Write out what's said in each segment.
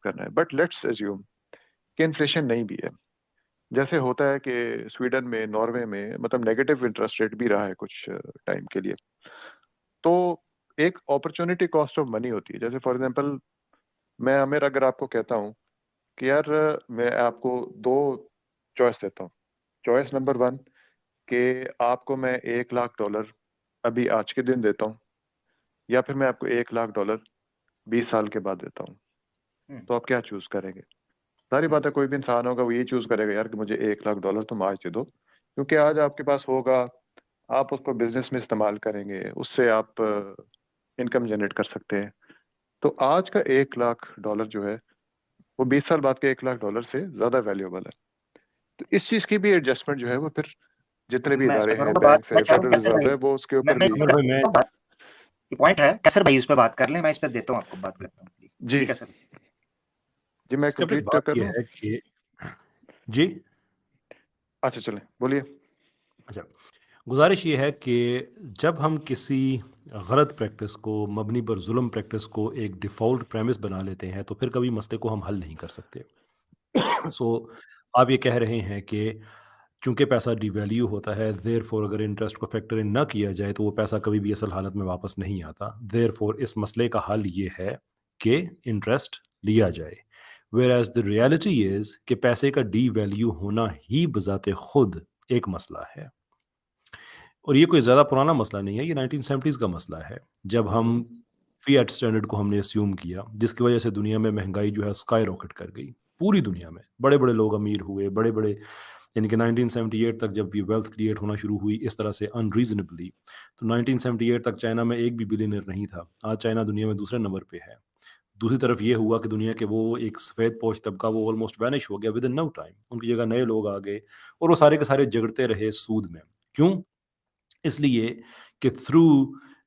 करना है। But let's assume कि इन्फ्लेशन नहीं भी है, जैसे होता है कि स्वीडन में, नॉर्वे में मतलब नेगेटिव इंटरेस्ट रेट भी रहा है कुछ टाइम के लिए। तो एक अपॉर्चुनिटी कॉस्ट ऑफ मनी होती है। जैसे फॉर एग्जांपल मैं आमिर अगर आपको कहता हूँ कि यार मैं आपको दो चॉइस देता हूँ। चॉइस नंबर वन कि आपको मैं $1 लाख अभी आज के दिन देता हूँ, या फिर मैं आपको $1 लाख 20 साल के बाद देता हूँ। तो आप क्या चूज करेंगे? सारी बात है, कोई भी इंसान होगा वो ये चूज करेगा यार कि मुझे $1 लाख तुम आज दे दो, क्योंकि आज आपके पास होगा, आप उसको बिजनेस में इस्तेमाल करेंगे, उससे आप इनकम जनरेट कर सकते हैं। तो आज का $1 लाख जो है वो 20 साल बाद के $1 लाख से ज्यादा वैल्यूएबल है। तो इस चीज की भी एडजस्टमेंट जो है वो फिर जितने भी मैं इस पे इदारे हैं, करूंगा बात। बैंक मैं है, चाह रहा हूँ फेडरल कैसर रिजर्व भाई, है, वो उसके मैं ऊपर मैं भी। इस पे करता हूँ बात। ये पॉइंट है, कैसर भाई उस पे बात कर लें, मैं इस पे देता हूँ आपको बात करता हूँ। जी जी कैसर भाई। जी, मैं इसके कंप्लीट बात कर ये लूँ? है कि जी अच्छा चलें, बोलिए। अच्छा, गुजारिश ये है कि जब हम किसी गलत प्रैक्टिस को, मबनी पर जुल्म प्रैक्टिस को एक डिफ़ॉल्ट प्रेमिस बना लेते हैं तो फिर कभी मसले को हम हल नहीं कर सकते। सो आप ये कह रहे हैं कि चूंकि पैसा डिवैल्यू होता है, देयरफॉर अगर इंटरेस्ट को फैक्टर इन ना किया जाए तो वो पैसा कभी भी असल हालत में वापस नहीं आता। देयरफॉर इस मसले का हल ये है कि इंटरेस्ट लिया जाए। Whereas the reality is कि पैसे का डिवैल्यू होना ही बजाते खुद एक मसला है, और ये कोई ज़्यादा पुराना मसला नहीं है, ये 1970s का मसला है, जब हम फ़िएट स्टैंडर्ड को हमने अस्यूम किया, जिसकी वजह से दुनिया में महंगाई जो है स्काई रॉकेट कर गई। पूरी दुनिया में बड़े-बड़े लोग अमीर हुए, बड़े-बड़े, यानी कि 1978 तक जब ये वेल्थ क्रिएट होना शुरू हुई इस तरह से अनरीज़नेबली, तो 1978 तक चाइना में एक भी बिलियनियर नहीं था। आज चाइना दुनिया में दूसरे नंबर पे है। दूसरी तरफ ये हुआ कि दुनिया के वो एक सफ़ेद पोश तबका वो ऑलमोस्ट वैनिश हो गया विद इन नो टाइम। उनकी जगह नए लोग आ गए और वो सारे के सारे झगड़ते रहे सूद में। क्यों? इसलिए कि through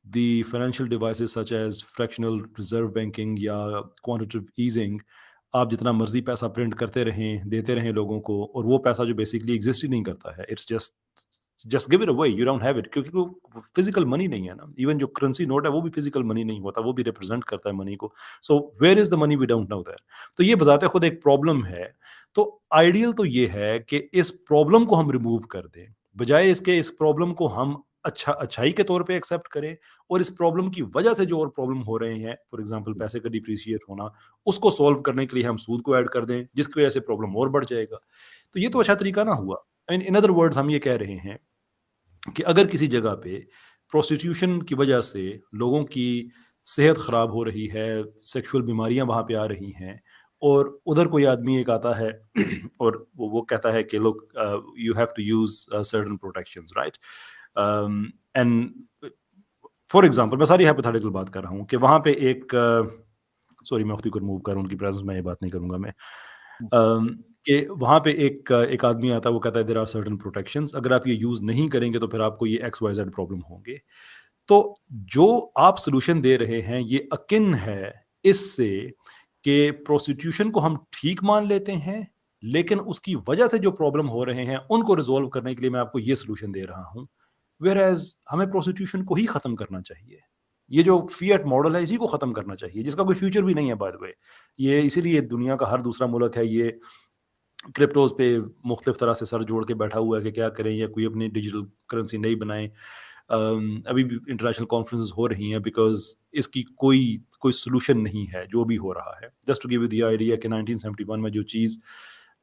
the financial devices such as fractional reserve banking या क्वांटिटेटिव ईजिंग, आप जितना मर्जी पैसा प्रिंट करते रहें, देते रहें लोगों को, और वो पैसा जो बेसिकली एग्जिस्ट ही नहीं करता है, it's just give it away, you don't have it, क्योंकि वो फिजिकल मनी नहीं है ना। इवन जो करेंसी नोट है वो भी फिजिकल मनी नहीं होता, वो भी रिप्रेजेंट करता है मनी को। So where is the money, we don't know that. तो ये बजाते खुद एक प्रॉब्लम है। तो आइडियल तो ये है कि इस प्रॉब्लम को हम रिमूव कर दें, बजाय इसके इस प्रॉब्लम को हम अच्छाई के तौर पे एक्सेप्ट करें, और इस प्रॉब्लम की वजह से जो और प्रॉब्लम हो रहे हैं, फॉर एग्जांपल पैसे का डिप्रिशिएट होना, उसको सॉल्व करने के लिए हम सूद को ऐड कर दें, जिसकी वजह से प्रॉब्लम और बढ़ जाएगा। तो ये तो अच्छा तरीका ना हुआ। इन अदर वर्ड्स हम ये कह रहे हैं कि अगर किसी जगह पे प्रोस्टिट्यूशन की वजह से लोगों की सेहत ख़राब हो रही है, सेक्सुअल बीमारियां वहाँ पे आ रही हैं, और उधर कोई आदमी एक आता है और वो कहता है कि लोग, you have to use certain protections, right? And for example मैं सारी हाइपोथेटिकल बात कर रहा हूँ कि वहाँ पे एक, सॉरी मैं खुद को रिमूव करूँ उनकी प्रेजेंस में, ये बात नहीं करूँगा मैं, कि वहाँ पे एक आदमी आता है, वो कहता है देयर आर सर्टेन प्रोटेक्शंस, अगर आप ये यूज़ नहीं करेंगे तो फिर आपको ये एक्स वाई जेड प्रॉब्लम होंगे। तो जो आप सॉल्यूशन दे रहे हैं ये अकिन है इससे कि प्रोस्टिट्यूशन को हम ठीक मान लेते हैं, लेकिन उसकी वजह से जो प्रॉब्लम हो रहे हैं उनको रिजॉल्व करने के लिए मैं आपको ये सॉल्यूशन दे रहा हूँ। वेयर एज हमें प्रोस्टिट्यूशन को ही खत्म करना चाहिए। ये जो फिएट मॉडल है इसी को खत्म करना चाहिए, जिसका कोई फ्यूचर भी नहीं है बाय द वे। ये इसीलिए दुनिया का हर दूसरा मुल्क है ये क्रिप्टोज पे मुख्तलिफ तरह से सर जोड़ के बैठा हुआ है कि क्या करें, या कोई अपनी डिजिटल करेंसी नहीं बनाएं। अभी भी इंटरनेशनल कॉन्फ्रेंसेस हो रही हैं बिकॉज इसकी कोई कोई सोल्यूशन नहीं है जो भी हो रहा है। Just to give you the idea कि 1971 में जो चीज़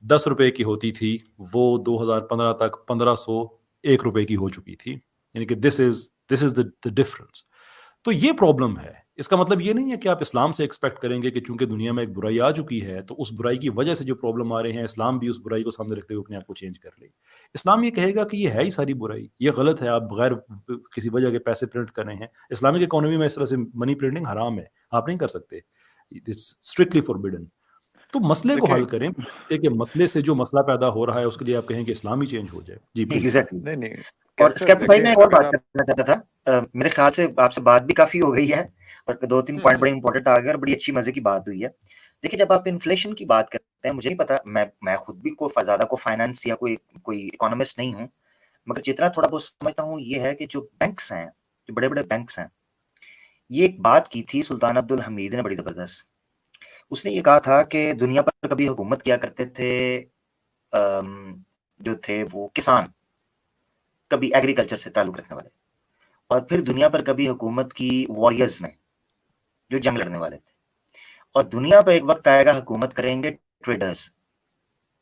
10 रुपए की होती थी वो 2015 तक 1501 रुपए की हो चुकी थी, यानी कि दिस इज द डिफरेंस। तो ये प्रॉब्लम है। इसका मतलब ये नहीं है कि आप इस्लाम से एक्सपेक्ट करेंगे कि चूंकि दुनिया में एक बुराई आ चुकी है तो उस बुराई की वजह से जो प्रॉब्लम आ रहे हैं इस्लाम भी उस बुराई को सामने रखते हुए अपने आप को चेंज कर ले। इस्लाम ये कहेगा कि ये है ही सारी बुराई, ये गलत है, आप बगैर किसी वजह के पैसे प्रिंट कर रहे हैं। इस्लामिक इकोनॉमी में इस तरह से मनी प्रिंटिंग हराम है, आप नहीं कर सकते, इट्स स्ट्रिक्टली फॉरबिडन। तो मसले को हल देखिए, करें, कि मसले से जो मसला पैदा हो रहा है उसके लिए आप कहें कि इस्लाम ही चेंज हो जाए। जी प्लीज। एग्जैक्टली। नहीं नहीं, और कैसर स्केप भाई देखें मैं एक और अगर बात आप। करना चाहता था। मेरे ख्याल से आपसे बात भी काफी हो गई है और 2-3 पॉइंट बड़े इंपॉर्टेंट आ गए और बड़ी अच्छी मजे की बात हुई है। देखिए जब आप इन्फ्लेशन की बात करते हैं, मुझे नहीं पता, मैं खुद भी कोई ज्यादा को फाइनेंस या कोई इकोनॉमिस्ट नहीं हूँ, मगर जितना थोड़ा बहुत समझता हूँ ये है कि जो बैंक्स हैं, जो बड़े बड़े बैंक्स हैं, ये एक बात की थी सुल्तान अब्दुल हमीद ने बड़ी जबरदस्त। उसने ये कहा था कि दुनिया पर कभी हुकूमत किया करते थे जो थे वो किसान, कभी एग्रीकल्चर से ताल्लुक रखने वाले, और फिर दुनिया पर कभी हुकूमत की वॉरियर्स ने, जो जंग लड़ने वाले थे, और दुनिया पर एक वक्त आएगा हुकूमत करेंगे ट्रेडर्स,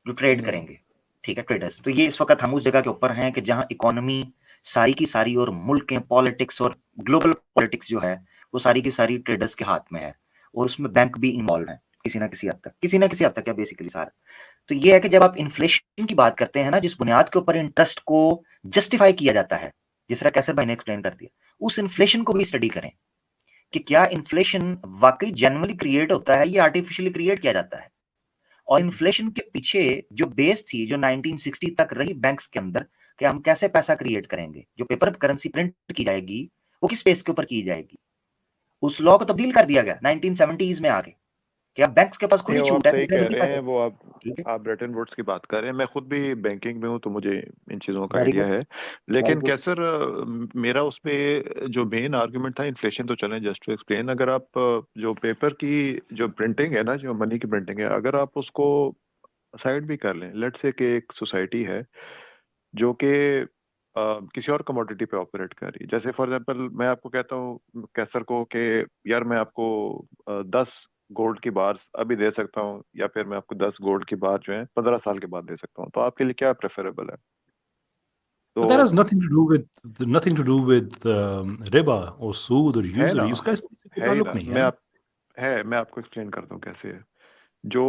जो ट्रेड करेंगे, ठीक है, ट्रेडर्स। तो ये इस वक्त हम उस जगह के ऊपर हैं कि जहां इकोनॉमी सारी की सारी और मुल्क पॉलिटिक्स और ग्लोबल पॉलिटिक्स जो है वो सारी की सारी ट्रेडर्स के हाथ में है, और उसमें बैंक भी इन्वॉल्व है किसी ना किसी हद तक, क्या बेसिकली सारा। तो ये है कि जब आप इन्फ्लेशन की बात करते हैं ना, जिस बुनियाद के ऊपर इंटरेस्ट को जस्टिफाई किया जाता है, जिस तरह कैसर भाई ने एक्सप्लेन कर दिया, उस इन्फ्लेशन को भी स्टडी करें कि क्या इन्फ्लेशन वाकई जेन्युइनली क्रिएट होता है या आर्टिफिशियली क्रिएट किया जाता है। और इन्फ्लेशन के पीछे जो बेस थी, जो 1960 तक रही बैंक्स के अंदर, कि हम कैसे पैसा क्रिएट करेंगे, जो पेपर करेंसी प्रिंट की जाएगी वो किस बेस के ऊपर की जाएगी, उस लॉ को तब्दील कर दिया गया 1970s में आके कि अब बैंक्स के पास खुली नहीं, वो आप छूट है सही कह रहे हैं। वो ठीक है, आप ब्रेटन वुड्स की बात कर रहे हैं। मैं खुद भी बैंकिंग में हूँ, तो मुझे इन चीज़ों का वेरी आइडिया गुड, है। वेरी लेकिन गुड। कैसर, मेरा उसमें जो मेन आर्गुमेंट था, इन्फ्लेशन तो चलें, जस्ट टू एक्सप्लेन, अगर आप जो पेपर की जो प्रिंटिंग है ना, जो मनी की प्रिंटिंग है, अगर आप उसको साइड भी कर लें, लेट्स से कि एक सोसाइटी है जो कि किसी और कमोडिटी पे ऑपरेट कर रही है। जैसे फॉर एग्जांपल मैं आपको कहता हूँ कैसर को कि यार मैं आपको 10 गोल्ड की बार्स अभी दे सकता हूँ, या फिर मैं आपको 10 गोल्ड की बार जो है 15 साल के बाद दे सकता हूँ, तो आपके लिए क्या प्रेफरेबल है? But that तो has nothing to do with riba or सूद और है ना, usury, उसका इससे कोई है ही ताल्लुक ना। नहीं है ना। मैं आपको एक्सप्लेन करता हूँ कैसे है। जो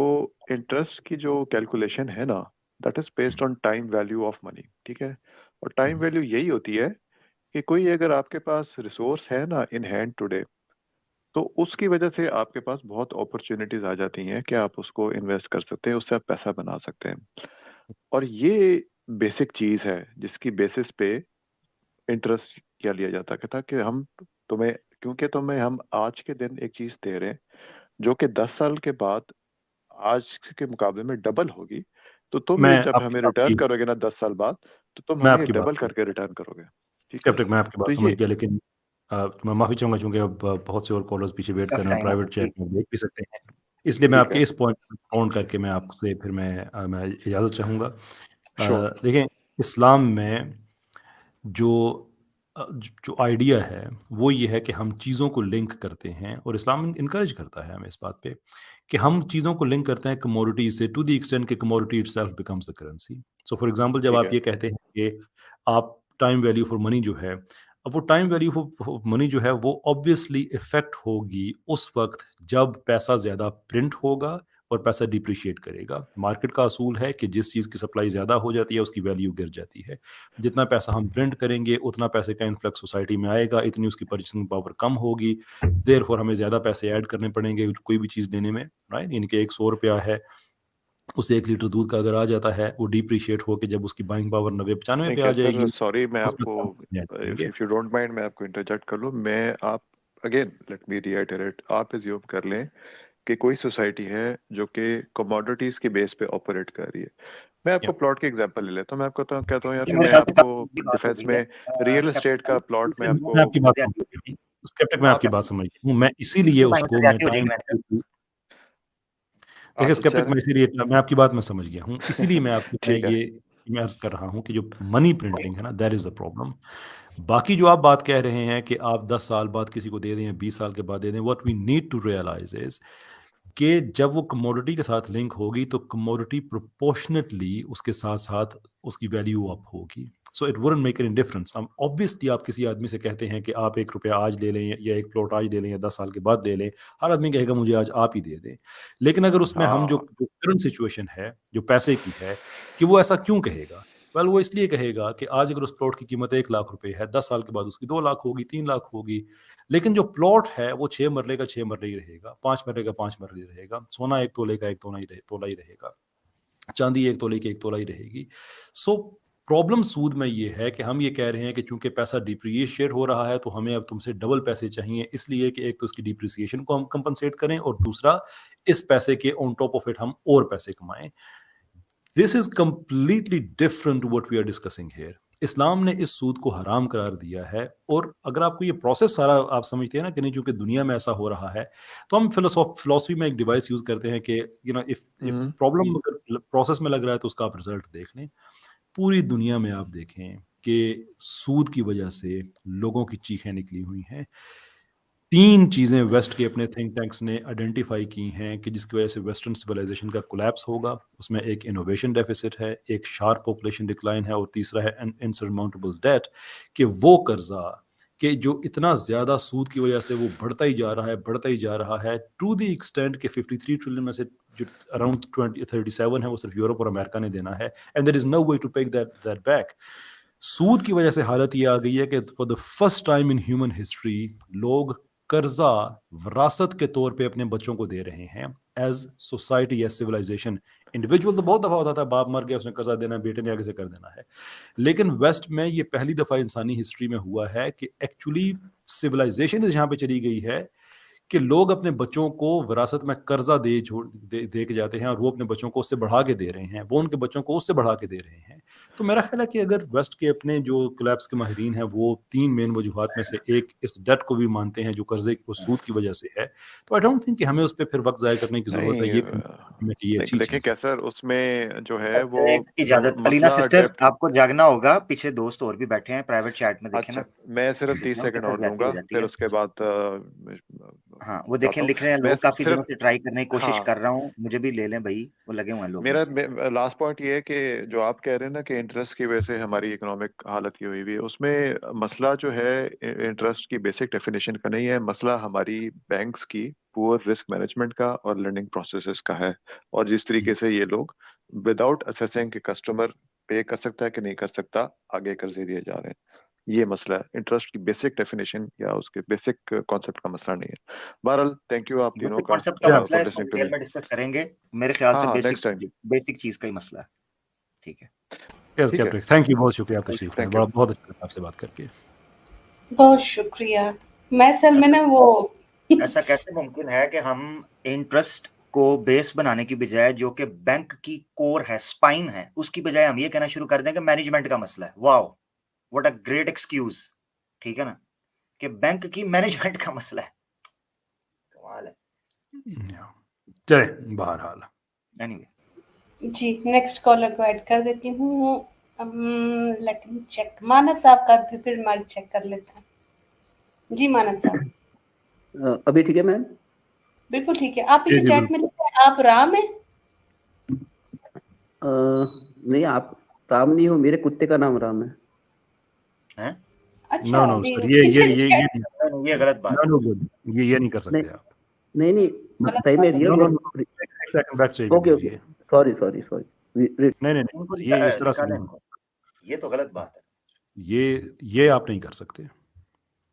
इंटरेस्ट की जो कैलकुलेशन है ना, that is based on time value of money, ठीक है। और टाइम हम्म, वैल्यू यही होती है कि कोई अगर आपके पास रिसोर्स है ना इन हैंड टुडे, तो उसकी वजह से आपके पास बहुत अपॉर्चुनिटीज आ जाती हैं कि आप उसको इन्वेस्ट कर सकते हैं, उससे आप पैसा बना सकते हैं। और ये बेसिक चीज है जिसकी बेसिस पे इंटरेस्ट क्या लिया जाता है, था कि हम तुम्हें, क्योंकि तुम्हें हम आज के दिन एक चीज दे रहे हैं जो कि 10 साल के बाद आज के मुकाबले में डबल होगी, तो तुम मैं ये जब आपकी हमें रिटर्न आपकी करोगे ना 10 साल बाद, तो तुम मैं हमें आपकी बात डबल समझ करके रिटर्न करोगे। ठीक है। स्केप्टिक, मैं आपकी बात तो समझ ये गया, लेकिन मैं माफ़ी चाहूँगा चूँकि अब बहुत से और कॉलर्स पीछे वेट कर काफी रहे हैं, टाइम हो प्राइवेट गया, चैट में देख भी सकते हैं। इसलिए मैं ठीक आपके है। इस पॉइंट को काउंट करके मैं आपसे फिर मैं इजाज़त चाहूँगा। श्योर। देखें, इस्लाम में जो जो आइडिया है वो ये है कि हम चीज़ों को लिंक करते हैं, और इस्लाम इनकरेज करता है हमें इस बात पे कि हम चीज़ों को लिंक करते हैं कमोडिटी से, टू द एक्सटेंट कि commodity itself becomes the currency. So for example, जब ठीक आप है। ये कहते हैं कि आप टाइम वैल्यू फॉर मनी जो है, अब वो टाइम वैल्यू फॉर मनी जो है वो ऑब्वियसली इफेक्ट होगी उस वक्त जब पैसा ज़्यादा प्रिंट होगा और पैसा डिप्रिशिएट करेगा। मार्केट का असूल है कि जिस चीज़ की सप्लाई ज़्यादा हो जाती है उसकी वैल्यू गिर जाती है। जितना पैसा हम प्रिंट करेंगे उतना पैसे का इन्फ्लक्स सोसाइटी में आएगा, इतनी उसकी परचेसिंग पावर कम होगी, देयरफॉर हमें ज़्यादा पैसे ऐड करने पड़ेंगे कोई भी चीज़ लेने में, राइट? यानी कि एक 100 रुपया है, उसे 1 लीटर दूध का अगर आ जाता है, वो डिप्रिशिएट होके जब उसकी बाइंग पावर 90-95 नहीं पे आ कैसर, जाएगी, सॉरी, मैं उसमें आपको, से हम पैसे ऐड करेंगे। इफ यू डोंट माइंड, मैं आपको इंटरजेक्ट कर लूँ। मैं आप अगेन लेट मी रिआइटरेट, आप एज्यूम कर लें कि कोई सोसाइटी है जो कि कमोडिटीज के बेस पे ऑपरेट कर रही है। मैं या आपको प्लॉट के एग्जांपल ले लेता हूँ। मैं आपको कहता हूँ यार ये कि मेरे मैं ख्याल से आपको काफी लंबी बात हो डिफेंस गई में है, रियल कैप्टन एस्टेट भाई, का प्लॉट मैं दूसरे मैं आपको, आपकी बात समझ ज्यादा गया हूँ। स्केप्टिक, मैं आपकी बात समझ गया हूँ। मैं इसीलिए दूसरे भाइयों से उसको मैं ज्यादा हो जाएगी टाइम मेहनत। देखिए स्केप्टिक, सर। मैं इसीलिए मैं आपकी बात मैं समझ गया हूँ। इसीलिए ठीक है। मैं अर्ज़ कर रहा हूँ कि जो मनी प्रिंटिंग है ना, दैट इज़ द प्रॉब्लम। बाकी जो आप बात कह रहे हैं कि आप 10 साल बाद किसी को दे दें या 20 साल के बाद दे दें, what we need to realize is कि जब वो कमोडिटी के साथ लिंक होगी तो कमोडिटी प्रोपोर्शनेटली उसके साथ-साथ उसकी वैल्यू अप होगी। So it wouldn't make any difference. अब ऑब्वियसली आप किसी आदमी से कहते हैं कि आप ₹1 आज ले लें या 1 प्लॉट आज ले लें या 10 साल के बाद ले लें, हर आदमी कहेगा मुझे आज आप ही दे दें। लेकिन अगर उसमें हम जो हाँ। जो करंट सिचुएशन है, जो पैसे की है, कि वो ऐसा क्यों कहेगा? वेल वो इसलिए कहेगा कि आज अगर उस प्लॉट की कीमत ₹1,00,000 है, 10 साल के बाद उसकी 2 लाख होगी, 3 लाख होगी। लेकिन जो प्लॉट है वो 6 मरले का 6 मरले ही रहेगा, 5 मरले का 5 मरले ही रहेगा, सोना 1 तोले का 1 तोला ही रहेगा, चांदी 1 तोले की 1 तोला ही रहेगी। सो प्रॉब्लम सूद में ये है कि हम ये कह रहे हैं कि चूंकि पैसा डिप्रिशिएट हो रहा है तो हमें अब तुमसे डबल पैसे चाहिए, इसलिए कि एक तो इसकी डिप्रिसिएशन को हम कंपनसेट करें और दूसरा इस पैसे के ऑन टॉप ऑफ इट हम और पैसे कमाएं। This is completely different to what we are discussing here. इस्लाम ने इस सूद को हराम करार दिया है। और अगर आपको ये प्रोसेस सारा आप समझते हैं ना कि नहीं, चूंकि दुनिया में ऐसा हो रहा है, तो हम फिलोसफी में एक डिवाइस यूज करते हैं कि इफ हम्म प्रॉब्लम अगर प्रोसेस में लग रहा है तो उसका आप रिजल्ट देख लें। पूरी दुनिया में आप देखें कि सूद की वजह से लोगों की चीखें निकली हुई हैं। 3 चीज़ें वेस्ट के अपने थिंक टैंक्स ने आइडेंटिफाई की हैं कि जिसकी वजह से वेस्टर्न सिविलाइजेशन का कोलैप्स होगा। उसमें एक इनोवेशन डेफिसिट है, एक शार्प पॉपुलेशन डिक्लाइन है, और तीसरा है एन इनसरमाउंटेबल डेट, कि वो कर्जा कि जो इतना ज़्यादा सूद की वजह से वो बढ़ता ही जा रहा है, बढ़ता ही जा रहा है, टू द एक्सटेंट कि 53 ट्रिलियन में से जो अराउंड 37 है वो सिर्फ यूरोप और अमेरिका ने देना है, and there is no way to pay that back. सूद की वजह से हालत ये आ गई है कि for the first time in human history लोग कर्जा विरासत के तौर पे अपने बच्चों को दे रहे हैं as society, as civilization. Individual तो बहुत दफा होता था, बाप मर गया उसने कर्जा देना है, बेटे ने आगे से कर देना है। लेकिन वेस्ट में ये पहली दफा इंसानी हिस्ट्री में हुआ है कि एक्चुअली सिविलाइजेशन जहां पे चली गई है कि लोग अपने बच्चों को विरासत में कर्जा दे के जाते हैं, और वो अपने बच्चों को उससे बढ़ा के दे रहे हैं, वो उनके बच्चों को उससे बढ़ा के दे रहे हैं। तो मेरा ख्याल है कि अगर वेस्ट के अपने जो कोलैप्स के माहिरीन हैं वो 3 मेन वजूहात में से एक इस डेट को भी मानते हैं जो कर्जे को सूद की वजह से है, तो आई डोंट थिंक कि हमें उस पर फिर वक्त ज़ाया करने की ज़रूरत है। नहीं ये ये अच्छी देखें चीज़ है। कैसर उसमें जो है वो एक इजाजत, अलीना मसला सिस्टर डेप्थ। आपको जागना होगा, पीछे दोस्त और भी बैठे हैं प्राइवेट चैट में, देखे अच्छा, ना मैं सिर्फ 30 उनके सेकंड साथ और जाती दूंगा, हो जाती फिर है। उसके बाद हाँ वो देखें जाता हूँ लिख रहे हैं मैं लोग, काफी दिनों सिर्फ। से ट्राई करने की कोशिश हाँ, कर रहा हूँ, मुझे भी ले लें भाई, वो लगे हुए हैं लोग मेरा मुझे। लास्ट पॉइंट ये है कि जो आप कह रहे हैं ना कि इंटरेस्ट की वजह से हमारी इकोनॉमिक हालत ये हुई हुई है, उसमें मसला जो है इंटरेस्ट की बेसिक डेफिनेशन का नहीं है, मसला हमारी बैंक्स की पुअर रिस्क मैनेजमेंट का और लर्निंग प्रोसेसेस का है। और जिस तरीके से ये लोग विदाउट असेसिंग कि कस्टमर पे कर सकता है कि नहीं कर सकता, आगे कर्जे दिए जा रहे हैं, ये मसला है। इंटरेस्ट की बेसिक डेफिनेशन या उसके बेसिक कॉन्सेप्ट का मसला नहीं है। बहरहाल, थैंक यू आप तीनों बेसिक का कॉन्सेप्ट का Yeah. मसला है, फॉर इसको लिसनिंग टू डिटेल मी। में डिस्कस करेंगे, मेरे ख्याल हाँ से हाँ, बेसिक नेक्स्ट टाइम। बेसिक चीज का ही मसला है। ठीक है, Yes, ठीक है, कैप्टन, थैंक यू, बहुत शुक्रिया आप तशरीफ लाए, थैंक यू। बड़ा बहुत अच्छा लगा आपसे बात करके। बहुत शुक्रिया। मैं असल में ना वो ऐसा कैसे मुमकिन है कि हम इंटरेस्ट को बेस बनाने की बजाय, जो कि बैंक की कोर है, स्पाइन है, उसकी बजाय हम ये कहना शुरू कर दें कि मैनेजमेंट का मसला है। Wow, what a great excuse. ठीक है ना, कि बैंक की मैनेजमेंट का मसला है। कमाल है। Yeah. चले बहरहाल। एनीवे, जी, नेक्स्ट कॉलर को ऐड कर देती हूँ। Let me check. मानव साहब का भी फिर माइक चेक कर लेते हैं। जी मानव साहब। अभी ठीक है मैम? बिल्कुल ठीक है। आप जी पीछे जी चैट बिल्कुल। में लिखे हैं आप राम हैं? नहीं, आप राम नहीं हो, मेरे कुत्ते का नाम राम है। हैं? अच्छा, नो नो नहीं सर, पीछे ये चैट ये गलत बात नो है। नो, ये नहीं कर नहीं सकते आप। नहीं नहीं, गलत सही बात में है। रियल नो नो में। नो, एक सेकंड बैक चाहिए ओके ओके, कीजिए। Sorry sorry sorry. नहीं नहीं इनको नहीं, ये इस तरह से निकालें नहीं, इनको, ये तो गलत बात है। ये आप नहीं कर सकते।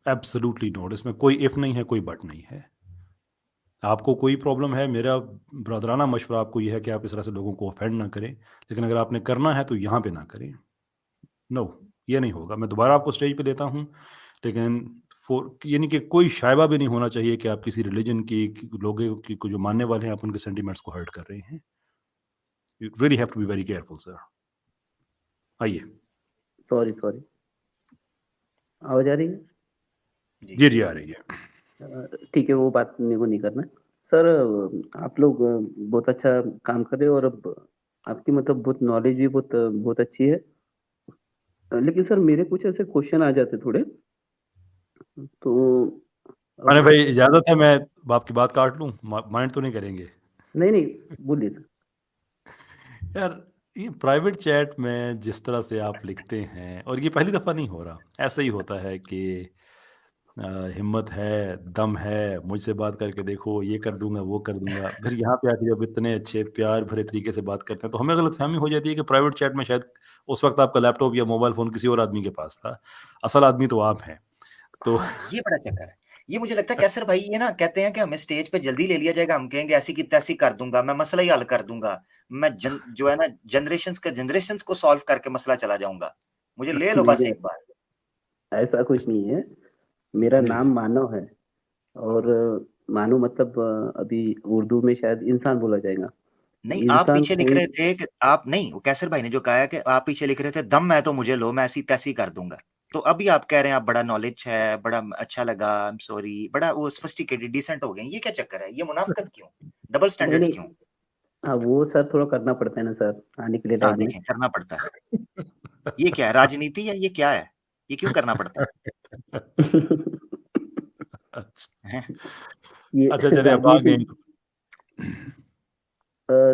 एब्सोल्युटली नॉट, इसमें कोई इफ नहीं है, कोई बट नहीं है। आपको कोई प्रॉब्लम है, मेरा ब्रदराना मशवरा आपको यह है कि आप इस तरह से लोगों को ऑफेंड ना करें, लेकिन अगर आपने करना है तो यहाँ पे ना करें। नो, ये नहीं होगा। मैं दोबारा आपको स्टेज पे लेता हूँ, लेकिन यानी कि कोई शायबा भी नहीं होना चाहिए कि आप किसी रिलीजन की लोगों की को जो मानने वाले हैं आप उनके सेंटिमेंट्स को हर्ट कर रहे हैं। You really have to be very careful sir. आइए। सॉरी सॉरी, आवाज आ रही है? जी जी आ रही है। ठीक है, वो बात मेरे को नहीं करना सर। आप लोग बहुत अच्छा काम कर रहे हो, और अब आपकी मतलब बहुत नॉलेज भी बहुत बहुत अच्छी है। लेकिन सर मेरे कुछ ऐसे क्वेश्चन आ जाते थोड़े, तो मैंने अब भाई इजाजत है, मैं आपकी बात काट लूँ, माइंड तो नहीं करेंगे? नहीं नहीं, बोलिए सर। यार, ये प्राइवेट चैट में जिस तरह से आप लिखते हैं, और ये पहली दफ़ा नहीं हो रहा, ऐसा ही होता है कि हिम्मत है, दम है, मुझसे बात करके देखो, ये कर दूंगा, वो कर दूंगा। फिर यहाँ पे आके जब इतने अच्छे प्यार भरे तरीके से बात करते हैं तो हमें गलतफहमी हो जाती है कि प्राइवेट चैट में शायद उस वक्त आपका लैपटॉप या मोबाइल फ़ोन किसी और आदमी के पास था, असल आदमी तो आप हैं। तो हाँ, ये बड़ा चक्कर है। ये मुझे लगता है कैसर भाई, ये ना कहते हैं कि हमें स्टेज पे जल्दी ले लिया जाएगा, हम कहेंगे ऐसी की तैसी कर दूंगा, मैं मसला ही हल कर दूंगा, मैं जो है ना जनरेशंस को सॉल्व करके मसला चला जाऊंगा, मुझे ले लो नहीं बस नहीं, एक बार। ऐसा कुछ नहीं है। मेरा नहीं नाम मानव है, और मानव मतलब अभी उर्दू में शायद इंसान बोला जाएगा। नहीं, आप इंसान पीछे लिख कोई रहे थे कि आप नहीं, वो कैसर भाई ने जो कहा है कि आप पीछे लिख रहे थे दम है तो मुझे लो, मैं ऐसी तैसी कर दूंगा। तो अभी आप कह रहे हैं आप बड़ा नॉलेज है, बड़ा अच्छा लगा, आई एम सॉरी, बड़ा वो सोफिस्टिकेटेड डिसेंट हो गए, ये क्या चक्कर है? ये मुनाफिकत क्यों? डबल नहीं स्टैंडर्ड्स नहीं, क्यों? हाँ वो सर थोड़ा करना पड़ता है ना सर, आने के लिए हाँ, लाइन में। देखें करना पड़ता है। ये क्या है, राजनीति है? ये क्या है? ये क्यों करना पड़ता अच्छा है? ये अच्छा, चलिए अब आ राजनीति। गए।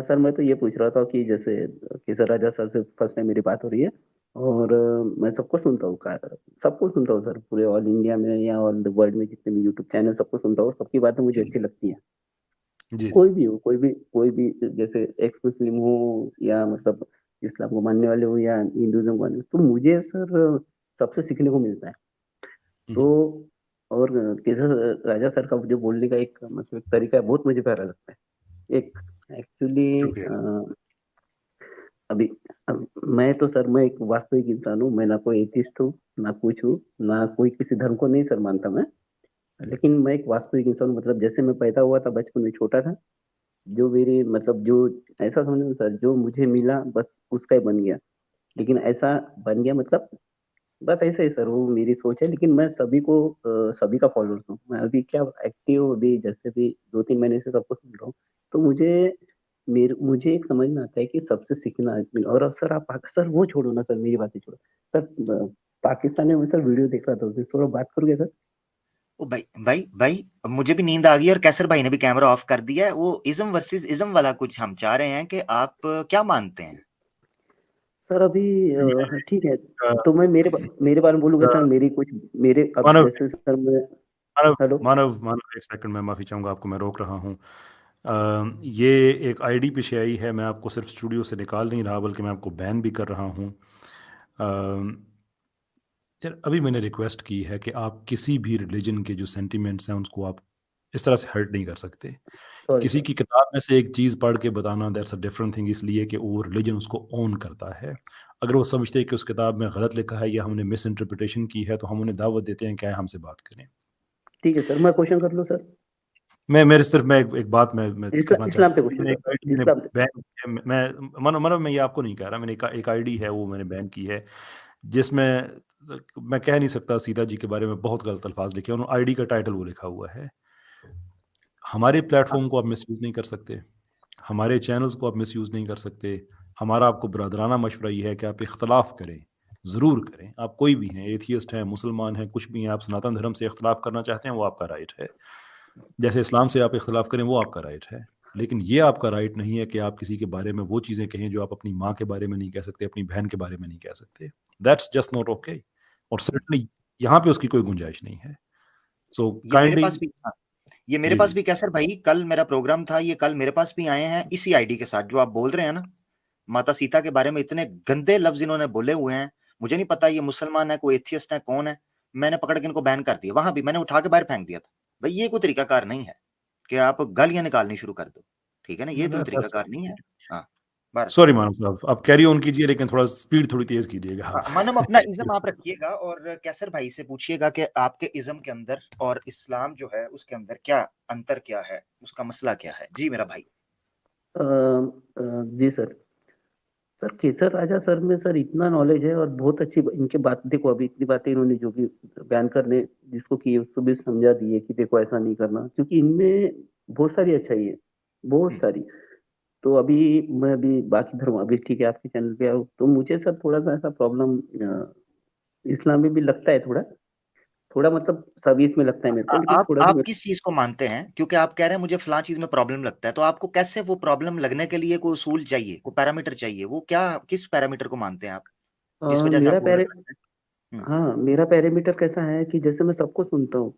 सर मैं तो ये पूछ रहा था कि जैसे केसर राजा सर से फर्स्ट टाइम मेरी बात हो रही है, और मैं सबको सुनता हूँ, सबको सुनता हूँ सर, पूरे ऑल इंडिया में या ऑल द वर्ल्ड में जितने भी यूट्यूब चैनल सबको सुनता हूँ, सबकी बातें मुझे अच्छी लगती हैं। जी कोई भी हो, कोई भी जैसे एक्स मुस्लिम हो या मतलब इस्लाम को मानने वाले हो या हिंदुज्म को मानने, तो मुझे सर सबसे सीखने को मिलता है। तो और केसर राजा सर का जो बोलने का एक मतलब एक तरीका है, बहुत मुझे प्यारा लगता है। एक एक्चुअली शुक्रिया। अभी मैं तो सर, मैं एक वास्तविक इंसान हूँ, मैं ना कोई एथिस्ट हूँ, ना कुछ हूँ, ना कोई किसी धर्म को नहीं सर मानता मैं। लेकिन मैं एक वास्तविक इंसान हूँ, मतलब जैसे मैं पैदा हुआ था, बचपन में छोटा था, जो मेरे मतलब जो ऐसा समझो सर, जो मुझे मिला बस उसका ही बन गया। लेकिन ऐसा बन गया मतलब बस ऐसे ही सर, वो मेरी सोच है। लेकिन मैं सभी को सभी का फॉलोअर्स हूँ। मैं अभी क्या एक्टिव, अभी जैसे भी 2-3 महीने से सबको सुन रहा हूँ, तो मुझे एक समझ में आता है कि सबसे सीखना आदमी। और सर आप सर वो छोड़ो ना सर, मेरी बातें छोड़ो सर। पाकिस्तान में मैं सर वीडियो देख रहा था, उसमें थोड़ा बात करोगे सर? ओ भाई भाई भाई, मुझे भी नींद आ गई और कैसर भाई ने भी कैमरा ऑफ कर दिया है। वो इज्म वर्सेस इज्म वाला कुछ हम चाह रहे हैं कि आप क्या मानते हैं? सर अभी ठीक है, अ, तो मैं मेरे बारे में बोलूंगा अ, सर। मेरी कुछ मेरे अब मानव जैसे सर मैं मानव हेलो। मानव मानव, एक सेकंड, मैं माफ़ी चाहूँगा, आपको मैं रोक रहा हूँ। ये एक आईडी पीछे आई है, मैं आपको सिर्फ स्टूडियो से निकाल नहीं रहा बल्कि मैं आपको बैन भी कर रहा हूँ। यार अभी मैंने रिक्वेस्ट की है कि आप किसी भी रिलीजन के जो सेंटिमेंट्स हैं उसको आप इस तरह से हर्ट नहीं कर सकते। सॉरी किसी सर। की किताब में से एक चीज़ पढ़ के बताना दैट्स अ डिफरेंट थिंग, इसलिए कि वो रिलीजन उसको ओन करता है। अगर वो समझते हैं कि उस किताब में गलत लिखा है या हमने मिस इंटरप्रिटेशन की है तो हम उन्हें दावत देते हैं कि आए हमसे बात करें। ठीक है सर, मैं क्वेश्चन कर लूँ सर? मैं एक बात मैं करना इस्लाम चाहता पे हूँ। क्वेश्चन मैंने एक करता आईडी हूँ, मैंने इस्लाम पे। बैन की है। मैं ये आपको नहीं कह रहा, मैंने एक आईडी है वो मैंने बैन की है, जिसमें मैं कह नहीं सकता सीता जी के बारे में बहुत गलत अल्फाज लिखे हैं। उन्होंने आईडी का टाइटल वो लिखा हुआ है। हमारे हाँ, प्लेटफॉर्म को आप मिसयूज़ नहीं कर सकते, हमारे चैनल्स को आप मिसयूज़ नहीं कर सकते। हमारा आपको ब्रदराना मशवरा ये है कि आप इख्तलाफ करें, ज़रूर करें। आप कोई भी हैं, एथियस्ट हैं, मुसलमान हैं, कुछ भी हैं, आप सनातन धर्म से इख्तलाफ करना चाहते हैं वो आपका राइट है। जैसे इस्लाम से आप इख्तलाफ करें वो आपका राइट है। लेकिन ये आपका राइट नहीं है कि आप किसी के बारे में वो चीज़ें कहें जो आप अपनी माँ के बारे में नहीं कह सकते, अपनी बहन के बारे में नहीं कह सकते। That's just not okay. और सर्टनली यहाँ पे उसकी कोई गुंजाइश नहीं है। सो ये मेरे काइंडली। पास भी, हाँ, ये मेरे जी, पास जी। भी कैसर भाई, कल मेरा प्रोग्राम था, ये कल मेरे पास भी आए हैं इसी आईडी के साथ जो आप बोल रहे हैं ना। माता सीता के बारे में इतने गंदे लफ्ज इन्होंने बोले हुए हैं। मुझे नहीं पता ये मुसलमान है, कोई एथियस्ट है, कौन है। मैंने पकड़ के इनको बैन कर दिया, वहां भी मैंने उठा के बाहर फेंक दिया था। भाई ये कोई तरीकाकार नहीं है कि आप गालियां निकालनी शुरू कर दो, ठीक है ना? ये तो तरीकाकार नहीं है। हाँ, बस। सॉरी मानव साहब, आप कैरी ऑन कीजिए लेकिन थोड़ा स्पीड थोड़ी तेज कीजिएगा आप। मानम अपना इज्म आप रखिएगा और कैसर भाई से पूछिएगा कि आपके इज्म के अंदर और इस्लाम जो है उसके अंदर क्या अंतर, क्या है उसका मसला, क्या है? जी मेरा भाई। जी सर। सर केसर राजा सर में सर इतना नॉलेज है, और बहुत अच्छी इनके बात, देखो अभी इतनी बातें इन्होंने जो भी बयान करने जिसको की उसको भी समझा दिए कि देखो ऐसा नहीं करना, क्योंकि इनमें बहुत सारी अच्छाई है, बहुत सारी। तो अभी मैं अभी बाकी धर्म, अभी ठीक है आपके चैनल पे आऊँ, तो मुझे सर थोड़ा सा ऐसा प्रॉब्लम इस्लाम में भी लगता है, थोड़ा थोड़ा मतलब सभी इसमें लगता है मेरे को, लेकिन थोड़ा आप सा किस चीज को मानते हैं? क्योंकि आप कह रहे हैं मुझे फलां चीज में प्रॉब्लम लगता है, तो आपको कैसे वो प्रॉब्लम लगने के लिए कोई उसूल चाहिए, कोई पैरामीटर चाहिए? वो क्या, किस पैरामीटर को मानते हैं आप जिस वजह से मेरा आपको पैरे गलत लगता है? हाँ, मेरा पैरामीटर कैसा है कि जैसे मैं सबको सुनता हूँ,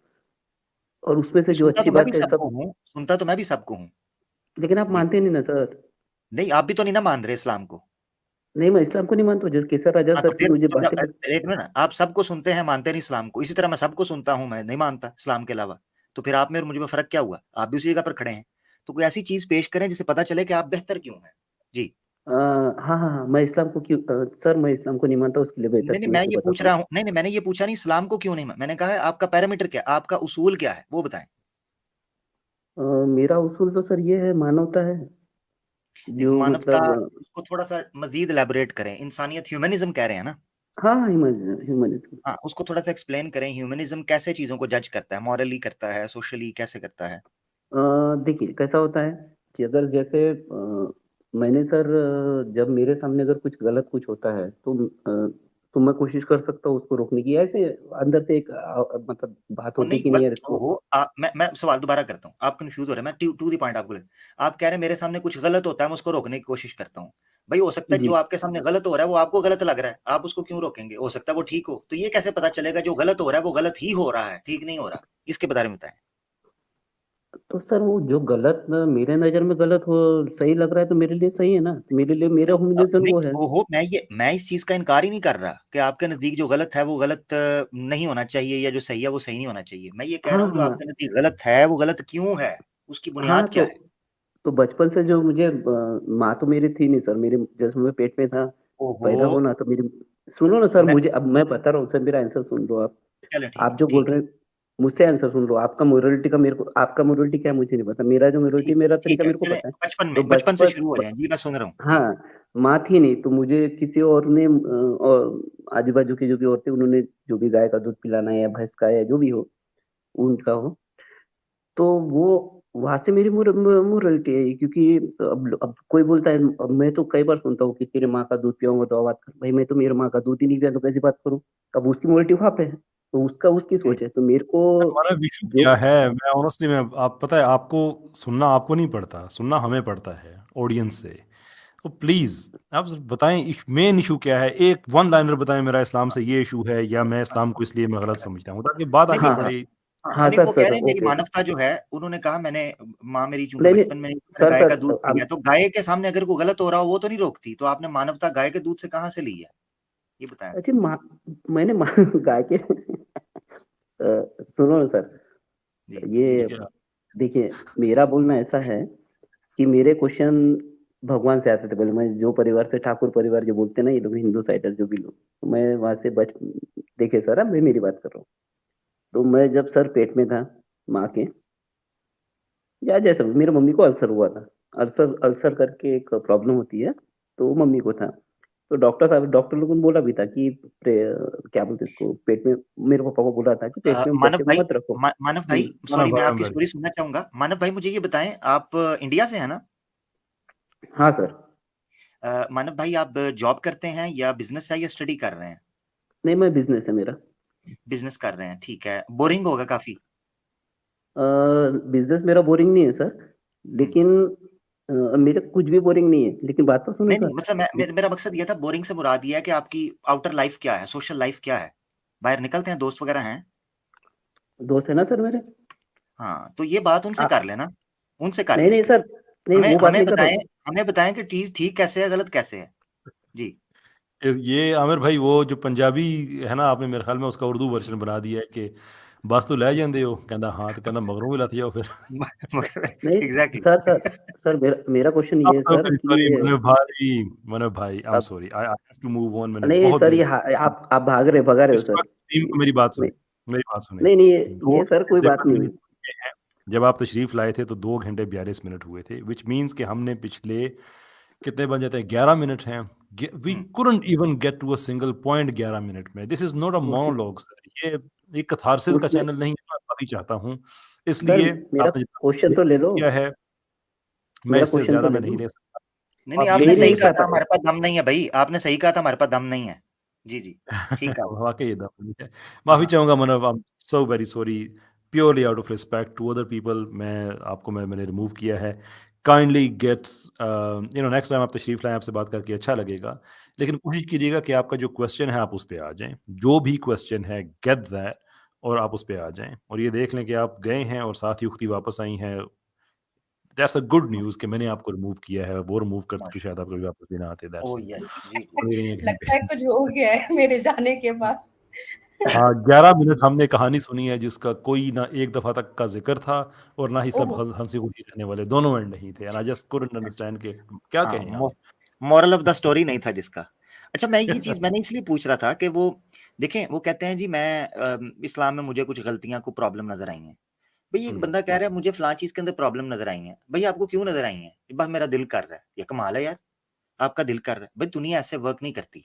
और उसमें से जो सुनता अच्छी तो मैं भी बात है सबको सब। हूँ, सुनता तो मैं भी सबको हूँ। लेकिन आप जी, मानते नहीं ना सर। नहीं आप भी तो नहीं ना मान रहे इस्लाम को। नहीं, मैं इस्लाम को नहीं मानता हूँ, जैसे केसर राजा हाँ, तो सर की फिर मुझे तो बातें एक मिनट ना, आप सबको सुनते हैं, मानते नहीं इस्लाम को, इसी तरह मैं सबको सुनता हूँ, मैं नहीं मानता इस्लाम के अलावा। तो फिर आप में और मुझ में फर्क क्या हुआ? आप भी उसी जगह पर खड़े हैं। तो कोई ऐसी चीज पेश करें जिससे पता चले कि आप बेहतर क्यों हैं। जी। हाँ हाँ हाँ, मैं इस्लाम को क्यों सर, मैं इस्लाम को नहीं मानता, उसके लिए बेहतर नहीं नहीं, क्यों मैं उसको ये पूछ बताता हूँ। रहा हूँ, नहीं नहीं, मैंने ये पूछा नहीं इस्लाम को क्यों नहीं मैंने कहा है आपका पैरामीटर क्या, आपका उसूल क्या है, वो बताएं। मेरा उसूल तो सर ये है, मानवता है। जो मानवता, मतलब उसको थोड़ा सा मजीद एलैबोरेट करें। इंसानियत, ह्यूमनिज्म कह रहे हैं ना? हाँ हाँ, ह्यूमनिज्म। हाँ, उसको थोड़ा सा एक्सप्लेन करें। ह्यूमनिज्म कैसे चीजों को जज करता है, मॉरली करता है, सोशली कैसे करता है? देखिए कैसा होता है कि अगर जैसे मैंने सर, जब मेरे सामने अगर कुछ गलत कुछ होता है तो मैं कोशिश कर सकता हूँ उसको रोकने की। ऐसे अंदर से एक मतलब बात वो होती है नहीं, कि नहीं यार इसको। वो मैं सवाल दोबारा करता हूँ, आप कंफ्यूज हो रहे हैं। मैं टू द पॉइंट आपको आप कह रहे हैं मेरे सामने कुछ गलत होता है, मैं उसको रोकने की कोशिश करता हूँ। भाई हो सकता है जी जो आपके सामने गलत हो रहा है वो आपको गलत लग रहा है, आप उसको क्यों रोकेंगे? हो सकता है वो ठीक हो। तो ये कैसे पता चलेगा जो गलत हो रहा है वो गलत ही हो रहा है, ठीक नहीं हो रहा? इसके बारे में बताएं। तो सर वो जो गलत मेरे नजर में गलत हो सही लग रहा है तो मेरे लिए सही है ना, तो मेरे लिए मेरा ह्यूमनिज्म नहीं, वो है। वो मैं इस चीज का इनकार ही नहीं कर रहा कि आपके नजदीक जो गलत है वो गलत नहीं होना चाहिए, या जो सही है वो सही नहीं होना चाहिए। मैं ये कह हाँ रहा हूँ जो हाँ आपके नजदीक गलत है वो गलत क्यों है, उसकी हाँ। बुनियाद क्या है? तो बचपन से जो मुझे माँ तो मेरी थी नहीं सर, मेरे जब मैं पेट में था ओहो। पैदा होना तो मेरी, सुनो ना सर, मैं मुझे अब मैं बता रहा हूँ सर, मेरा आंसर सुन लो आप। चलें, ठीक आप है, जो बोल ठीक है, रहे हैं मुझसे आंसर सुन लो। आपका मोरलिटी का मेरे को, आपका मोरलिटी क्या है मुझे नहीं पता, मेरा जो मोरलिटी ठीक मेरा ठीक तरीका है, मेरे को चलें। पता है। तो बचपन से बचपन शुरू हो जाएं जी, मैं सुन रहा हूँ जी। हाँ, माँ थी नहीं तो मुझे किसी और ने और आजू बाजू की जो भी औरतें उन्होंने जो भी गाय का दूध पिलाना है या भैंस का या जो भी हो उनका हो, तो वो वहां से मेरी मोरलिटी है। क्योंकि अब कोई बोलता है, अब मैं तो कई बार सुनता हूँ कि तेरे माँ का दूध पियाऊंगा तो बात कर। भाई मैं तो मेरी माँ का दूध ही नहीं पिया तो कैसी बात करूँ? अब उसकी मोरलिटी वहां पे है, तो उसका उसकी हम्म, सोच है, तो मेरे को हमारा इशू जो क्या है, मैं ऑनेस्टली में आप पता है आपको सुनना आपको नहीं पड़ता, सुनना हमें पड़ता है ऑडियंस से। तो प्लीज आप बताएं मेन इशू क्या है, एक वन लाइनर बताएं मेरा इस्लाम से ये इशू है, या मैं इस्लाम को इसलिए मैं गलत समझता हूँ, ताकि बात नहीं आगे नहीं, हाँ हाँ बढ़े। हाँ हाँ नहीं, सर वो कह सर रहे हैं मेरी ओके ओके। मानवता जो है, उन्होंने कहा मैंने, माँ मेरी चूंकि नहीं नहीं बचपन में नहीं, मैंने सर गाय का सर दूध पिया, तो गाय के सामने अगर कोई गलत हो रहा हो वो तो नहीं रोकती, तो आपने मानवता गाय के दूध से कहाँ से ली है, ये बताएं। अच्छा मैंने गाय के सुनो ना सर, जी ये ठीक है। देखिए मेरा बोलना ऐसा है कि मेरे क्वेश्चन भगवान से आते थे पहले। मैं जो परिवार से, ठाकुर परिवार जो बोलते हैं ना ये लोग, हिंदू साइडर जो भी लोग, तो मैं वहां से बच देखिए सर, अब मैं मेरी बात कर रहा हूँ। तो मैं जब सर पेट में था माँ के, या जैसा भी, मेरे मम्मी को अल्सर हुआ था। अल्सर अल्सर करके एक प्रॉब्लम होती है, तो वो मम्मी को था। तो डॉक्टर साहब, डॉक्टर लोगों ने बोला भी था कि क्या बोलते हैं इसको, पेट में, मेरे पापा को बोला था कि पेट में मानव बच्चे को भाई, मत रखो। मानव भाई, हम्म, सॉरी मैं आपकी भाई स्टोरी सुनना चाहूंगा। मानव भाई मुझे ये बताएं, आप इंडिया से हैं ना? हाँ सर। मानव भाई, आप जॉब करते हैं या बिजनेस है या स्टडी कर रहे हैं? नहीं, मैं बिजनेस है मेरा। बिजनेस कर रहे हैं, ठीक है। बोरिंग होगा काफी। बिजनेस मेरा बोरिंग नहीं है सर, हम्म, लेकिन मेरा कुछ भी बोरिंग नहीं है, लेकिन बात तो सुनो नहीं नहीं, सर। मतलब मेरा मकसद ये था, बोरिंग से मुराद ये है कि आपकी आउटर लाइफ क्या है, सोशल लाइफ क्या है, बाहर निकलते हैं, दोस्त वगैरह हैं? दोस्त है ना सर मेरे। हाँ, तो ये बात उनसे आ, कर लेना, उनसे कर नहीं लें। नहीं सर, नहीं हमें वो बात हमें नहीं कर रहा बताएं, हूँ। हमेँ बताएं कि चीज ठीक कैसे है, गलत कैसे है। जी। ये आमिर भाई वो जो पंजाबी है ना, आपने मेरे ख्याल में उसका उर्दू वर्जन बना दिया है कि बस तू ले जाते हो, कहता हाँ, तो कहता मगरों भी लथ जाओ फिर। मगर नहीं एग्जैक्टली। सर सर मेरा क्वेश्चन ये है सर सॉरी कि मनोज भाई, आई एम अब sorry, I have to move on, मैंने नहीं बहुत सर, देर ये आप भगा रहे हो इस सर। वक्त टीम को मेरी बात नहीं सुने, मेरी बात सुने। नहीं नहीं, दो ये सर कोई घंटे बात नहीं 52 हुई। मिनट हुए हैं। जब आप तशरीफ लाए थे तो 2 घंटे 42 मिनट हुए थे, विच मीन्स कि हमने पिछले कितने बन जाते हैं, 11 मिनट हैं, we hmm, couldn't even get to a single point 11 minute में। दिस इज नॉट अ उसमें मोनोलॉग सर, ये एक कथारसिस का उसमें चैनल नहीं है, मैं अभी चाहता हूँ। सर इसलिए मेरा आपने क्वेश्चन जितना तो ले लो, किया है, मैं मेरा इससे क्वेश्चन तो ज्यादा ले मैं नहीं लो। ले सकता। नहीं नहीं, आप ये आपने नहीं सही नहीं देख कहा सर, था, सकते हमारे पास दम नहीं है भाई, आपने सही कहा था, हमारे पास दम नहीं है। जी जी, ठीक है। वाकई ये दम नहीं है। हाँ माफी हाँ। चाहूंगा Manoj, I am so very sorry, purely out of respect to other people. मैंने रिमूव किया है। काइंडली गेट नेक्स्ट टाइम आप तशरीफ लाएं, आपसे बात करके अच्छा लगेगा। लेकिन कोशिश कीजिएगा कि आपका जो क्वेश्चन है आप उस पर आ जाएं, जो भी क्वेश्चन है गेट दैट, और आप उस पर आ जाएं, और ये देख लें कि आप गए हैं और साथ ही उख्ती वापस आई हैं। दैट्स अ गुड न्यूज़ कि मैंने आपको रिमूव किया है, वो रिमूव करते तो शायद आप कभी वापस भी ना आते। ओ दैट्स यस, जी जी। कहीं लगता है पे। कुछ हो गया है मेरे जाने के बाद। हाँ, 11 मिनट हमने कहानी सुनी है जिसका कोई ना एक दफा तक का जिक्र था, और ना ही सब ओह! हंसी खुशी रहने वाले, दोनों एंड नहीं थे, and I just couldn't understand कि क्या हाँ, कहें हम। मॉरल ऑफ द स्टोरी नहीं था जिसका। अच्छा, मैं ये चीज मैंने इसलिए पूछ रहा था कि वो देखें, वो कहते हैं जी मैं इस्लाम में मुझे कुछ गलतियां को प्रॉब्लम नजर आई हैं। भाई एक बंदा कह रहा है मुझे फलां चीज के अंदर प्रॉब्लम नजर आई है, भाई आपको क्यों नजर आई है? बस मेरा दिल कर रहा है। ये कमाल है यार, आपका दिल कर रहा है। भाई दुनिया ऐसे वर्क नहीं करती।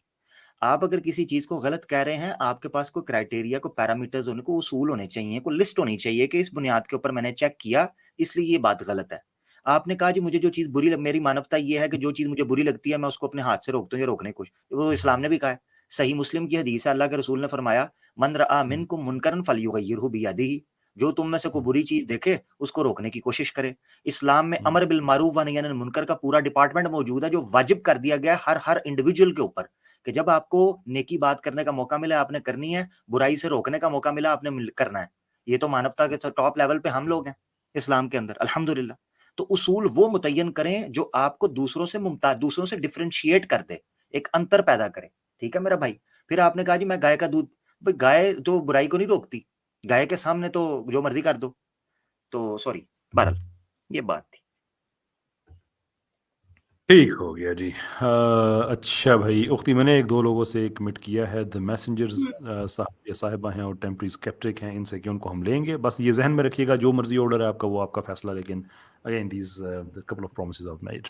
आप अगर किसी चीज को गलत कह रहे हैं, आपके पास कोई क्राइटेरिया, कोई पैरामीटर्स होने, को उसूल होने चाहिए, कोई लिस्ट होनी चाहिए कि इस बुनियाद के ऊपर मैंने चेक किया, इसलिए ये बात गलत है। आपने कहा जी मुझे जो चीज बुरी मेरी मानवता ये है कि जो चीज मुझे बुरी लगती है मैं उसको अपने हाथ से रोकता हूँ या रोकने की कोशिश। वो इस्लाम ने भी कहा है, सही मुस्लिम की हदीस है, अल्लाह के रसूल ने फरमाया मन रआ मिनकुम मुनकरन फलयुगय्यिरहु बियदिही, जो तुम में से कोई बुरी चीज देखे उसको रोकने की कोशिश करे। इस्लाम में अमर बिल मारूफ व नही अनिल मुनकर का पूरा डिपार्टमेंट मौजूद है, जो वाजिब कर दिया गया है हर इंडिविजुअल के ऊपर कि जब आपको नेकी बात करने का मौका मिला आपने करनी है, बुराई से रोकने का मौका मिला आपने करना है। ये तो मानवता के टॉप लेवल पे हम लोग हैं इस्लाम के अंदर, अल्हम्दुलिल्लाह। तो उसूल वो मुतय्यन करें जो आपको दूसरों से मुमताज, दूसरों से डिफरेंशिएट कर दे, एक अंतर पैदा करे। ठीक है मेरा भाई। फिर आपने कहा जी मैं गाय का दूध, भाई गाय तो बुराई को नहीं रोकती, गाय के सामने तो जो मर्जी कर दो। तो सॉरी, बहरहाल ये बात थी। ठीक हो गया जी। अच्छा भाई, उख्ती मैंने एक दो लोगों से कमिट किया है, द मैसेंजर्स साहब या साहिबा हैं और टेम्परी स्केप्टिक हैं, इनसे कि उनको हम लेंगे। बस ये जहन में रखिएगा, जो मर्जी ऑर्डर है आपका वो आपका फैसला, लेकिन again these couple of promises I've made.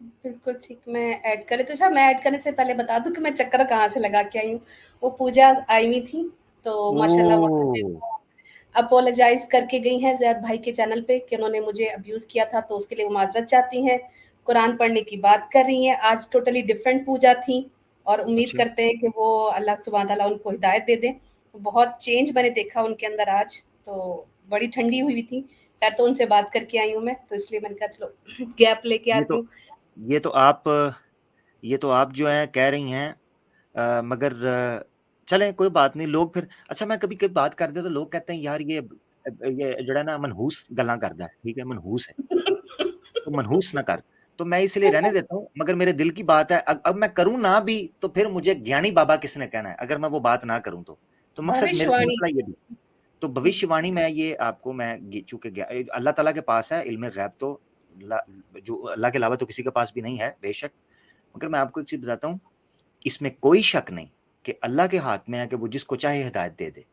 बिल्कुल ठीक, मैं ऐड कर लेती हूँ। अच्छा, मैं ऐड करने से पहले बता दूँ कि मैं चक्कर कहाँ से लगा के आई हूँ। वो पूजा आई हुई थी, तो माशाल्लाह वहाँ पे वो अपोलोजाइज़ करके गई हैं ज़ैद भाई के चैनल पे कि उन्होंने मुझे अब्यूज़ किया था, तो उसके लिए वो माज़रत चाहती हैं। कुरान पढ़ने की बात कर रही हैं। आज टोटली डिफरेंट पूजा थी और उम्मीद अच्छा। करते हैं कि वो अल्लाह सुब्हान तआला उनको हिदायत दे दें। बहुत चेंज मैंने देखा उनके अंदर आज, तो बड़ी ठंडी हुई थी। खैर, तो उनसे बात करके आई हूँ मैं, तो इसलिए मैंने कहा चलो गैप लेके आती हूँ। ये तो आप जो है कह रही हैं, मगर चलें कोई बात नहीं। लोग फिर अच्छा, मैं कभी कभी बात करते तो लोग कहते हैं यार ये जड़ा ना मनहूस गल्लां करदा है। ठीक है, मनहूस है तो मनहूस ना कर, तो मैं इसलिए रहने देता हूँ। मगर मेरे दिल की बात है, अब मैं करूँ ना भी तो फिर मुझे ज्ञानी बाबा किसने कहना है अगर मैं वो बात ना करूँ तो मकसद मेरे से निकला ये भी। तो भविष्यवाणी में ये आपको मैं चूंकि अल्लाह ताला के पास है इल्म गैब, तो जो अल्लाह के अलावा तो किसी के पास भी नहीं है बेशक, मगर मैं आपको एक चीज बताता हूँ, इसमें कोई शक नहीं कि अल्लाह के हाथ में है कि वो जिसको चाहे हिदायत दे दे,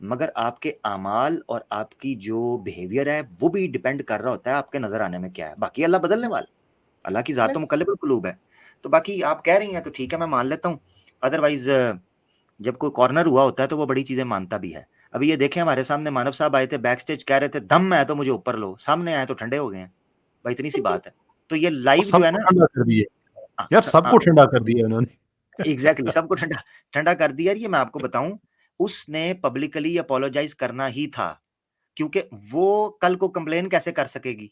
मगर आपके अमाल और आपकी जो बिहेवियर है वो भी डिपेंड कर रहा होता है आपके नजर आने में क्या है। बाकी अल्लाह बदलने वाला, अल्लाह की ज़ात तो मुकल्लिबुल कुलूब है। तो बाकी आप कह रही हैं तो ठीक है, मैं मान लेता हूँ। अदरवाइज जब कोई कॉर्नर हुआ होता है तो वो बड़ी चीजें मानता भी है। अभी ये देखें, हमारे सामने मानव साहब आए थे, बैक स्टेज कह रहे थे दम है तो मुझे ऊपर लो, सामने आए तो ठंडे हो गए हैं। भाई इतनी सी बात है। तो ये लाइव जो है ना, ठंडा कर दिए यार, सबको ठंडा कर दिया उन्होंने। एग्जैक्टली सबको ठंडा कर दिया। ये मैं आपको बताऊं, उसने पब्लिकली अपोलोजाइज करना ही था, क्योंकि वो कल को कंप्लेन कैसे कर सकेगी?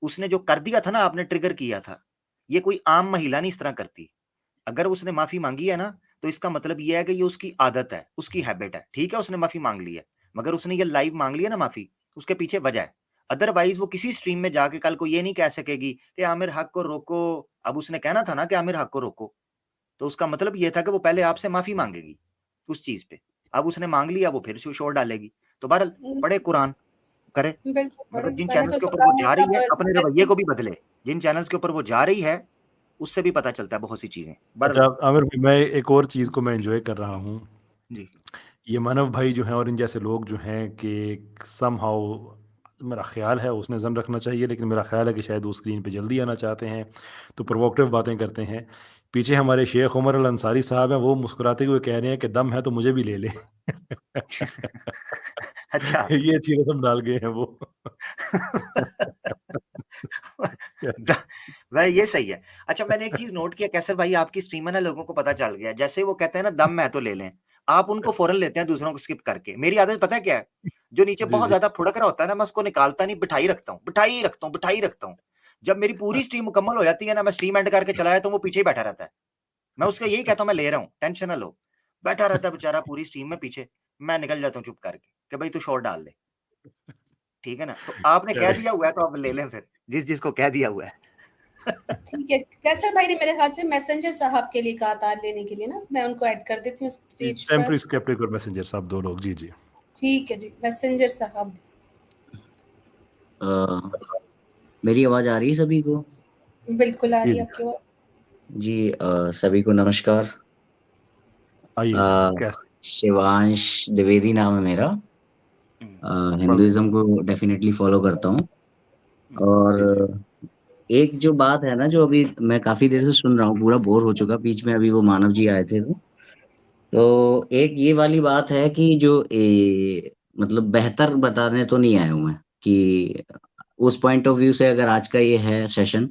उसने जो कर दिया था ना, आपने ट्रिगर किया था, ये कोई आम महिला नहीं इस तरह करती। अगर उसने माफी मांगी है ना, तो इसका मतलब ये है कि ये उसकी आदत है, उसकी हैबिट है। ठीक है, उसने माफी मांग ली है, मगर उसने ये लाइव मांग लिया ना माफी, उसके पीछे वजह है। अदरवाइज वो किसी स्ट्रीम में जाके कल को ये नहीं कह सकेगी कि आमिर हक को रोको। अब उसने कहना था ना कि आमिर हक को रोको, तो उसका मतलब ये था कि वो पहले आपसे माफी मांगेगी उस चीज पे। अब उसने मांग लिया, वो फिर शोर डालेगी। तो बहरहाल पढ़े कुरान करे, बिल्कुल मगर पढ़े, जिन मैंने चैनल्स तो के ऊपर सुना वो नहीं जा था, रही है बस अपने रवैये को भी बदले। जिन चैनल्स के ऊपर वो जा रही है उससे भी पता चलता है बहुत सी चीजें। अच्छा आमिर भाई, मैं एक और चीज़ को मैं एंजॉय कर रहा हूँ जी ये मानव भाई जो हैं और इन जैसे लोग जो हैं कि समहाउ, मेरा ख्याल है उसमें ज़न रखना चाहिए, लेकिन मेरा ख्याल है कि शायद वो स्क्रीन पे जल्दी आना चाहते हैं, तो प्रोवोकेटिव बातें करते हैं। पीछे हमारे शेख उमर अल अंसारी साहब हैं, वो मुस्कुराते हुए कह रहे हैं कि दम है तो मुझे भी ले ले। अच्छा ये अच्छी रस्म डाल गए हैं वो। वह ये सही है। अच्छा, मैंने एक चीज नोट किया कैसर भाई, आपकी स्ट्रीम में ना लोगों को पता चल गया, जैसे वो कहते हैं ना दम है तो ले लें, आप उनको फौरन लेते हैं दूसरों को स्किप करके। मेरी आदत पता है क्या है? जो नीचे जी बहुत जी। ज्यादा फुड़क रहा होता है ना, मैं उसको निकालता नहीं, बिठाई रखता हूँ, बिठाई रखता हूँ, बिठाई रखता हूँ। जब मेरी पूरी स्ट्रीम मुकम्मल हो जाती है ना, मैं स्ट्रीम एंड करके चला जाता हूँ, वो पीछे ही बैठा रहता है। मैं उसका यही कहता हूँ मैं ले रहा हूँ, टेंशन ना लो। बैठा रहता है बेचारा पूरी स्ट्रीम में पीछे, मैं निकल जाता हूँ चुप करके कि भाई तू शॉर्ट डाल ले। ठीक है ना, तो आपने कह दिया हुआ है तो आप ले लें फिर, जिस जिसको कह दिया हुआ है। ठीक है। कैसर भाई ने मेरे ख्याल से मैसेंजर साहब के लिए कहा था लेने के लिए ना, मैं उनको ऐड कर देती हूँ स्टेज पर। टेम्परी स्केप्टिक और मैसेंजर साहब दो लोग। जी जी ठीक है जी, मैसेंजर साहब। मेरी आवाज आ रही है सभी को? बिल्कुल आ रही जी है आपकी आवाज जी। सभी को नमस्कार। आइए अ, कैसे। शिवांश द्विवेदी नाम है मेरा। हिंदुइज्म को डेफिनेटली फॉलो करता हूँ। और एक जो बात है ना, जो अभी मैं काफी देर से सुन रहा हूँ, पूरा बोर हो चुका, बीच में अभी वो मानव जी आए थे तो एक ये वाली बात है कि जो मतलब बेहतर बताने तो नहीं आए हुए हैं कि उस पॉइंट ऑफ व्यू से अगर आज का ये है सेशन